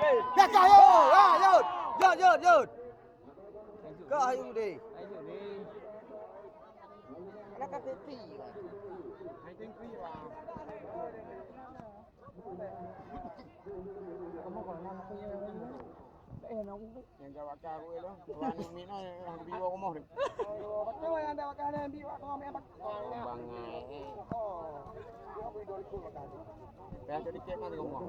Belakang yud. Ha yud. Yud. Kau ayu deh. Anak kata ti. Hai tengki lah. Kamu kalau nama aku yang jawab caro itu. Tuan ini yang biwa rumah ni. Betul yang ada wakil yang biwa rumah memang. Bangai. Oh. Aku itu ikut makan. Biasa dicek nanti rumah.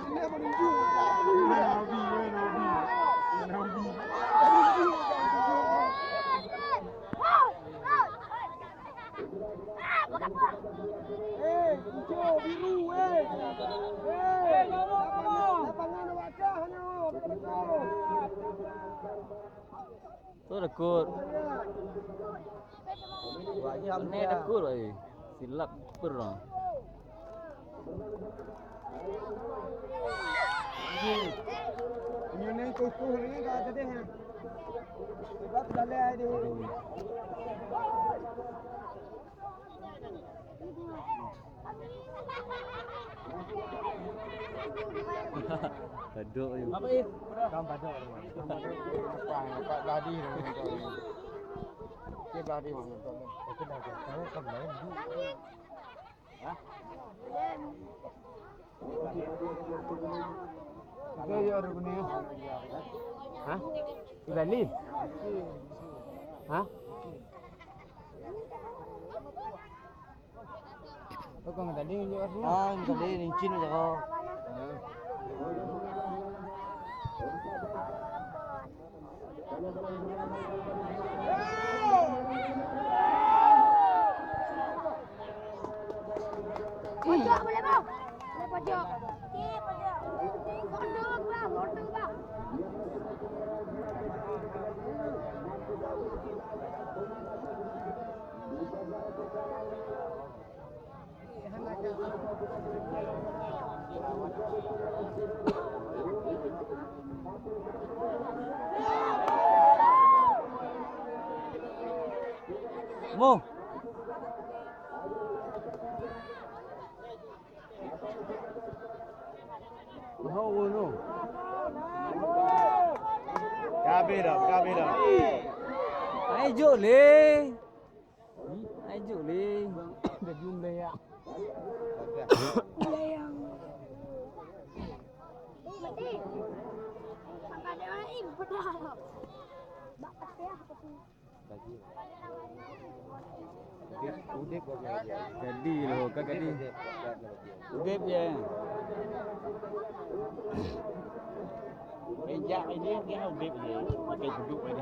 Ini apa ninju? Nabi. Hijau, biru, lapangan wajahnya, betul. Tu dekut. Ni dekut lagi. Silap pernah. Ini ni kukuh ni kat tadi ni. Sebab dalai dia. Baduk je. Apa ni? Kam baduk. Apa dadi ni. Ke dadi mana tu? Aku dah tahu kam lain. Hah? Ada ya orang ni. Hah? Bali? Hah? Kau kan tadi ni orang. Ah, tadi ni Cina dah. Pojok boleh bang? Boleh pojok. Okey pojok. Lordeng bang. Mo. Oh no. Kabeh dah. Ai juk le. Ai juk le. Dah jumlah ya. Layang. Mati. Makan dia orang ini benar. Bak pecah apa tu? Udip Gadi loh, kan gadi. Udip je. Ejak ini dia udip je. Pakai duduk ni.